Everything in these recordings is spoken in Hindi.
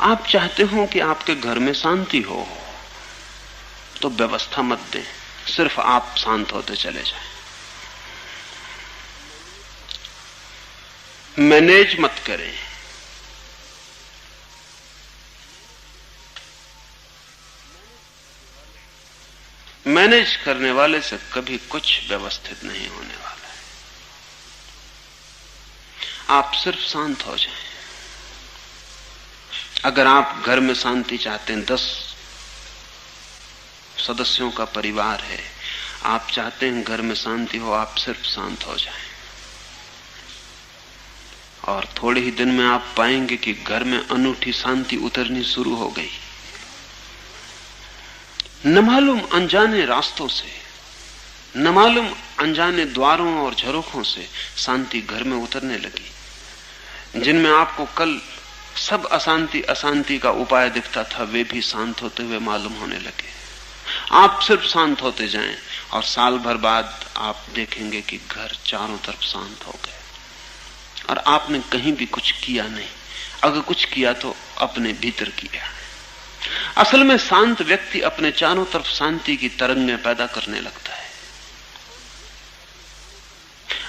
आप चाहते हो कि आपके घर में शांति हो, तो व्यवस्था मत दें, सिर्फ आप शांत होते चले जाएं। मैनेज मत करें। मैनेज करने वाले से कभी कुछ व्यवस्थित नहीं होने वाला है। आप सिर्फ शांत हो जाएं। अगर आप घर में शांति चाहते हैं, 10 सदस्यों का परिवार है, आप चाहते हैं घर में शांति हो, आप सिर्फ शांत हो जाएं। और थोड़े ही दिन में आप पाएंगे कि घर में अनूठी शांति उतरनी शुरू हो गई। न मालूम अनजाने रास्तों से, न मालूम अनजाने द्वारों और झरोखों से शांति घर में उतरने लगी। जिनमें आपको कल सब अशांति अशांति का उपाय दिखता था, वे भी शांत होते हुए मालूम होने लगे। आप सिर्फ शांत होते जाएं और साल भर बाद आप देखेंगे कि घर चारों तरफ शांत हो गए और आपने कहीं भी कुछ किया नहीं। अगर कुछ किया तो अपने भीतर किया। असल में शांत व्यक्ति अपने चारों तरफ शांति की तरंगें पैदा करने लगता है।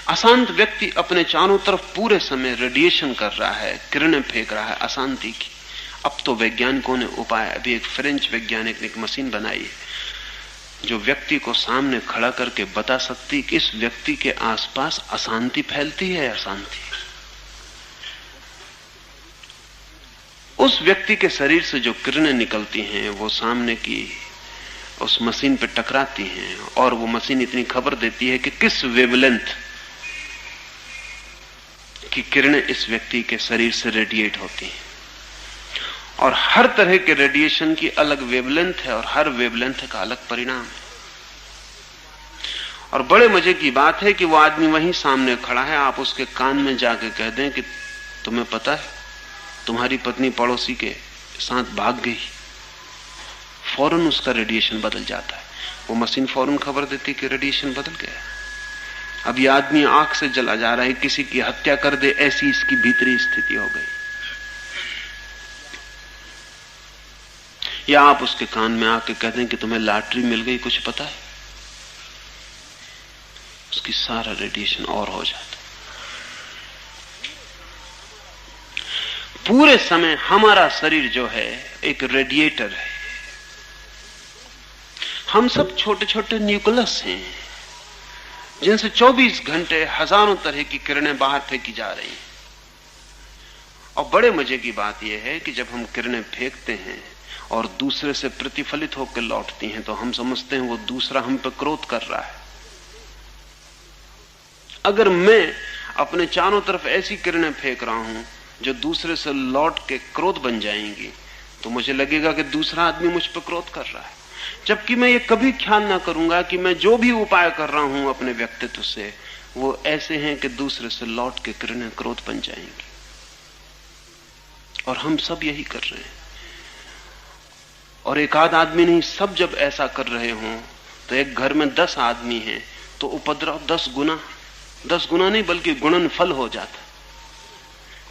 अशांत व्यक्ति अपने चारों तरफ पूरे समय रेडिएशन कर रहा है, किरणें फेंक रहा है अशांति की। अब तो वैज्ञानिकों ने उपाय, अभी एक फ्रेंच वैज्ञानिक ने एक मशीन बनाई है जो व्यक्ति को सामने खड़ा करके बता सकती कि इस व्यक्ति के आसपास अशांति फैलती है या शांति। उस व्यक्ति के शरीर से जो किरणें निकलती हैं वो सामने की उस मशीन पे टकराती हैं और वो मशीन इतनी खबर देती है कि किस वेवलेंथ की किरणें इस व्यक्ति के शरीर से रेडिएट होती हैं। और हर तरह के रेडिएशन की अलग वेवलेंथ है और हर वेवलेंथ का अलग परिणाम है। और बड़े मजे की बात है कि वो आदमी वहीं सामने खड़ा है, आप उसके कान में जाके कह दें कि तुम्हें पता है तुम्हारी पत्नी पड़ोसी के साथ भाग गई, फौरन उसका रेडिएशन बदल जाता है। वो मशीन फौरन खबर देती कि रेडिएशन बदल गया। अब ये आदमी आंख से जला जा रहा है, किसी की हत्या कर दे ऐसी इसकी भीतरी स्थिति हो गई। या आप उसके कान में आके कह दें कि तुम्हें लॉटरी मिल गई, कुछ पता है, उसकी सारा रेडिएशन और हो जाता है। पूरे समय हमारा शरीर जो है एक रेडिएटर है। हम सब छोटे छोटे न्यूक्लियस हैं जिनसे 24 घंटे हजारों तरह की किरणें बाहर फेंकी जा रही हैं। और बड़े मजे की बात यह है कि जब हम किरणें फेंकते हैं और दूसरे से प्रतिफलित होकर लौटती हैं तो हम समझते हैं वो दूसरा हम पर क्रोध कर रहा है। अगर मैं अपने चारों तरफ ऐसी किरणें फेंक रहा हूं जो दूसरे से लौट के क्रोध बन जाएंगी तो मुझे लगेगा कि दूसरा आदमी मुझ पर क्रोध कर रहा है। जबकि मैं ये कभी ख्याल ना करूंगा कि मैं जो भी उपाय कर रहा हूं अपने व्यक्तित्व से वो ऐसे हैं कि दूसरे से लौट के किरणें क्रोध बन जाएंगी। और हम सब यही कर रहे हैं। और एक आध आदमी नहीं, सब जब ऐसा कर रहे हों तो एक घर में 10 आदमी हैं तो उपद्रव 10 गुना नहीं बल्कि गुणनफल हो जाता।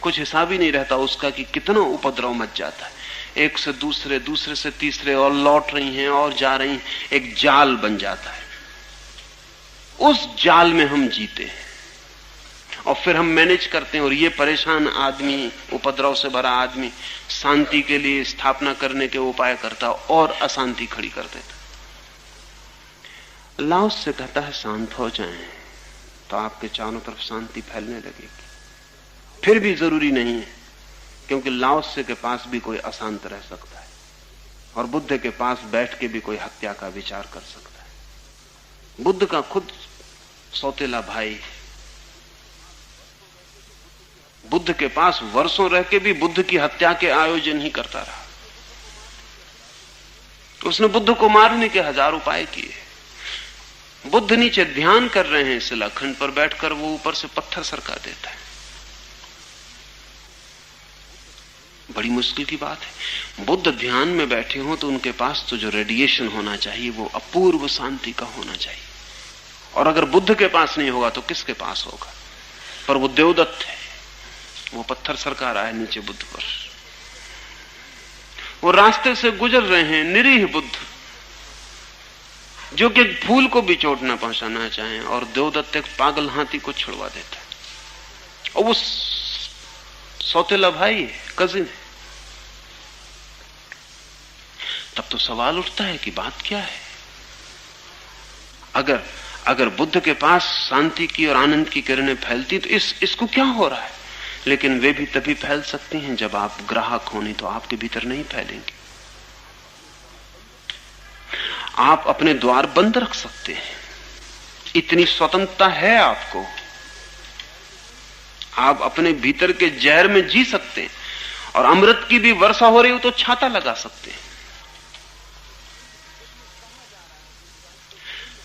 कुछ हिसाब ही नहीं रहता उसका कि कितना उपद्रव मच जाता है। एक से दूसरे, दूसरे से तीसरे, और लौट रही हैं और जा रही हैं, एक जाल बन जाता है। उस जाल में हम जीते हैं और फिर हम मैनेज करते हैं। और ये परेशान आदमी, उपद्रव से भरा आदमी शांति के लिए स्थापना करने के उपाय करता और अशांति खड़ी कर देता। लाओस से कहता है शांत हो जाएं तो आपके चारों तरफ शांति फैलने लगेगी। फिर भी जरूरी नहीं है, क्योंकि लाओसे के पास भी कोई अशांत रह सकता है और बुद्ध के पास बैठ के भी कोई हत्या का विचार कर सकता है। बुद्ध का खुद सौतेला भाई बुद्ध के पास वर्षों रह के भी बुद्ध की हत्या के आयोजन ही करता रहा। उसने बुद्ध को मारने के 1000 उपाय किए। बुद्ध नीचे ध्यान कर रहे हैं शिलाखंड पर बैठकर, वो ऊपर से पत्थर सरका देता है। बड़ी मुश्किल की बात है। बुद्ध ध्यान में बैठे हो तो उनके पास तो जो रेडिएशन होना चाहिए वो अपूर्व शांति का होना चाहिए। और अगर बुद्ध के पास नहीं होगा तो किसके पास होगा? पर वो देवदत्त है, वो पत्थर सरका रहा है नीचे बुद्ध पर। वो रास्ते से गुजर रहे हैं निरीह बुद्ध, जो कि फूल को भी चोट न पहुंचाना चाहें, और देवदत्त एक पागल हाथी को छुड़वा देता है, और वो सौतेला भाई कजिन है। तब तो सवाल उठता है कि बात क्या है। अगर बुद्ध के पास शांति की और आनंद की किरणें फैलती तो इसको क्या हो रहा है। लेकिन वे भी तभी फैल सकती हैं जब आप ग्राहक हो, नहीं तो आपके भीतर नहीं फैलेंगे। आप अपने द्वार बंद रख सकते हैं, इतनी स्वतंत्रता है आपको। आप अपने भीतर के जहर में जी सकते हैं, और अमृत की भी वर्षा हो रही हो तो छाता लगा सकते हैं।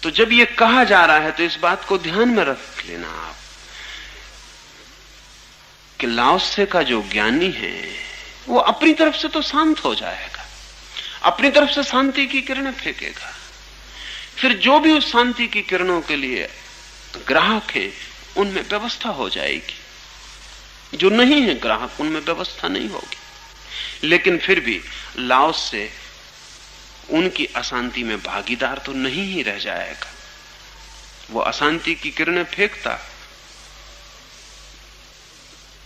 तो जब ये कहा जा रहा है तो इस बात को ध्यान में रख लेना आप कि लाओसे का जो ज्ञानी है वो अपनी तरफ से तो शांत हो जाएगा, अपनी तरफ से शांति की किरणें फेंकेगा। फिर जो भी उस शांति की किरणों के लिए ग्राहक है उनमें व्यवस्था हो जाएगी। जो नहीं है ग्राहक उनमें व्यवस्था नहीं होगी। लेकिन फिर भी लाओसे उनकी अशांति में भागीदार तो नहीं ही रह जाएगा। वो अशांति की किरणें फेंकता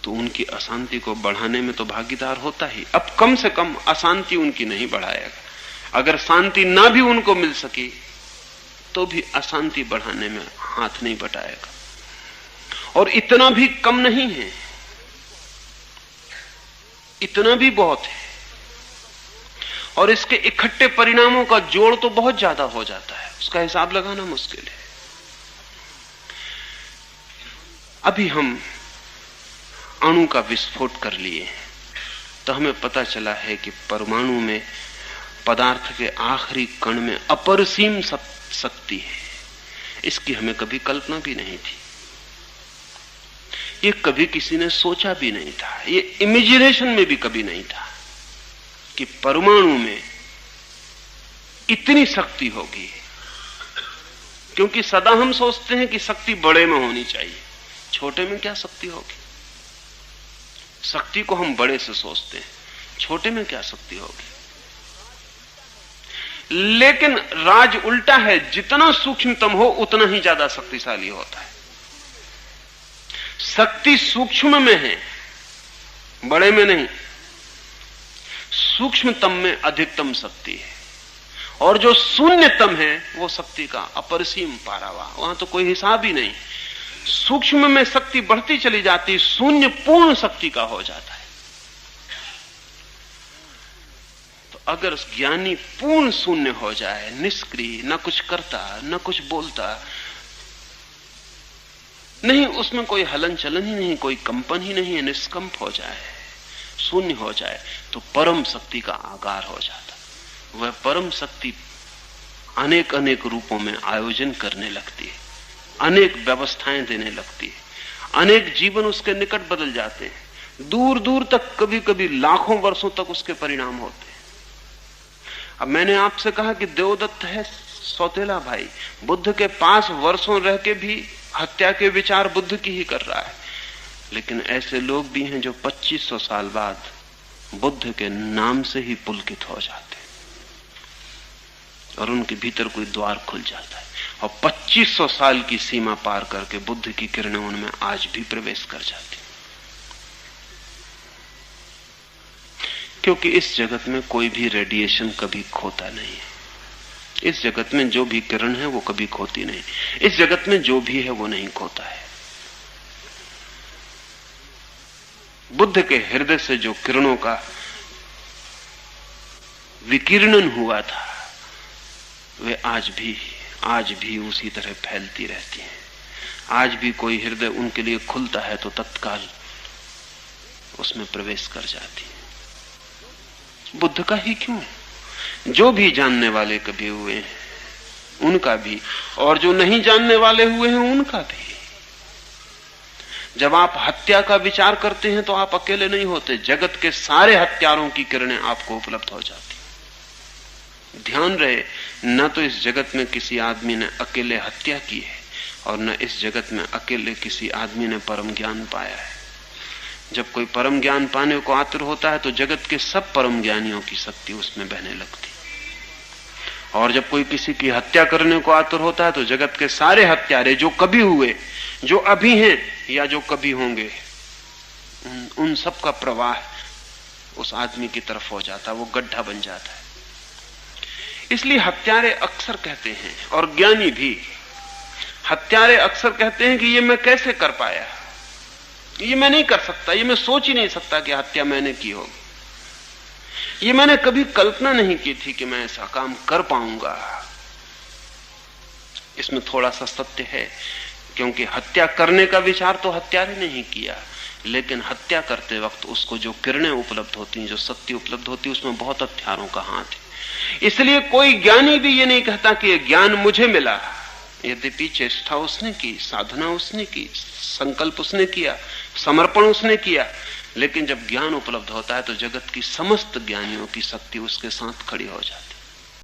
तो उनकी अशांति को बढ़ाने में तो भागीदार होता ही। अब कम से कम अशांति उनकी नहीं बढ़ाएगा। अगर शांति ना भी उनको मिल सकी तो भी अशांति बढ़ाने में हाथ नहीं बटाएगा। और इतना भी कम नहीं है, इतना भी बहुत है। और इसके इकट्ठे परिणामों का जोड़ तो बहुत ज्यादा हो जाता है, उसका हिसाब लगाना मुश्किल है। अभी हम अणु का विस्फोट कर लिए तो हमें पता चला है कि परमाणु में पदार्थ के आखिरी कण में अपरिसीम शक्ति है। इसकी हमें कभी कल्पना भी नहीं थी, ये कभी किसी ने सोचा भी नहीं था, ये इमेजिनेशन में भी कभी नहीं था कि परमाणु में इतनी शक्ति होगी। क्योंकि सदा हम सोचते हैं कि शक्ति बड़े में होनी चाहिए, छोटे में क्या शक्ति होगी। शक्ति को हम बड़े से सोचते हैं, छोटे में क्या शक्ति होगी। लेकिन राज उल्टा है, जितना सूक्ष्मतम हो उतना ही ज्यादा शक्तिशाली होता है। शक्ति सूक्ष्म में है, बड़े में नहीं। सूक्ष्मतम में अधिकतम शक्ति है, और जो शून्यतम है वो शक्ति का अपरिसीम पारावार, वहां तो कोई हिसाब ही नहीं। सूक्ष्म में शक्ति बढ़ती चली जाती, शून्य पूर्ण शक्ति का हो जाता है। तो अगर ज्ञानी पूर्ण शून्य हो जाए, निष्क्रिय, न कुछ करता न कुछ बोलता, नहीं उसमें कोई हलन चलन ही नहीं, कोई कंपन ही नहीं है, निष्कंप हो जाए, शून्य हो जाए, तो परम शक्ति का आगार हो जाता। वह परम शक्ति अनेक अनेक रूपों में आयोजन करने लगती है, अनेक व्यवस्थाएं देने लगती है, अनेक जीवन उसके निकट बदल जाते हैं, दूर दूर तक, कभी कभी लाखों वर्षों तक उसके परिणाम होते हैं। अब मैंने आपसे कहा कि देवदत्त है सौतेला भाई, बुद्ध के पास वर्षों रह के भी हत्या के विचार बुद्ध की ही कर रहा है। लेकिन ऐसे लोग भी हैं जो 2500 साल बाद बुद्ध के नाम से ही पुलकित हो जाते हैं, और उनके भीतर कोई द्वार खुल जाता है, और 2500 साल की सीमा पार करके बुद्ध की किरणें उनमें आज भी प्रवेश कर जाती। क्योंकि इस जगत में कोई भी रेडिएशन कभी खोता नहीं है। इस जगत में जो भी किरण है वो कभी खोती नहीं। इस जगत में जो भी है वो नहीं खोता है। बुद्ध के हृदय से जो किरणों का विकिरणन हुआ था वे आज भी उसी तरह फैलती रहती हैं। आज भी कोई हृदय उनके लिए खुलता है तो तत्काल उसमें प्रवेश कर जाती है। बुद्ध का ही क्यों, जो भी जानने वाले कभी हुए हैं उनका भी, और जो नहीं जानने वाले हुए हैं उनका भी। जब आप हत्या का विचार करते हैं तो आप अकेले नहीं होते, जगत के सारे हत्यारों की किरणें आपको उपलब्ध हो जाती। ध्यान रहे, न तो इस जगत में किसी आदमी ने अकेले हत्या की है, और न इस जगत में अकेले किसी आदमी ने परम ज्ञान पाया है। जब कोई परम ज्ञान पाने को आतुर होता है तो जगत के सब परम ज्ञानियों की शक्ति उसमें बहने लगती। और जब कोई किसी की हत्या करने को आतुर होता है तो जगत के सारे हत्यारे जो कभी हुए, जो अभी हैं या जो कभी होंगे, उन सब का प्रवाह उस आदमी की तरफ हो जाता है, वो गड्ढा बन जाता है। इसलिए हत्यारे अक्सर कहते हैं, और ज्ञानी भी, हत्यारे अक्सर कहते हैं कि ये मैं कैसे कर पाया, ये मैं नहीं कर सकता, ये मैं सोच ही नहीं सकता कि हत्या मैंने की होगी, ये मैंने कभी कल्पना नहीं की थी कि मैं ऐसा काम कर पाऊंगा। इसमें थोड़ा सा सत्य है, क्योंकि हत्या करने का विचार तो हत्यारे ने ही किया, लेकिन हत्या करते वक्त उसको जो किरणें उपलब्ध होती हैं, जो शक्ति उपलब्ध होती है, उसमें बहुत हत्यारों का हाथ है। इसलिए कोई ज्ञानी भी ये नहीं कहता कि ये ज्ञान मुझे मिला, यद्यपि चेष्टा उसने की, साधना उसने की, संकल्प उसने किया, समर्पण उसने किया, लेकिन जब ज्ञान उपलब्ध होता है तो जगत की समस्त ज्ञानियों की शक्ति उसके साथ खड़ी हो जाती।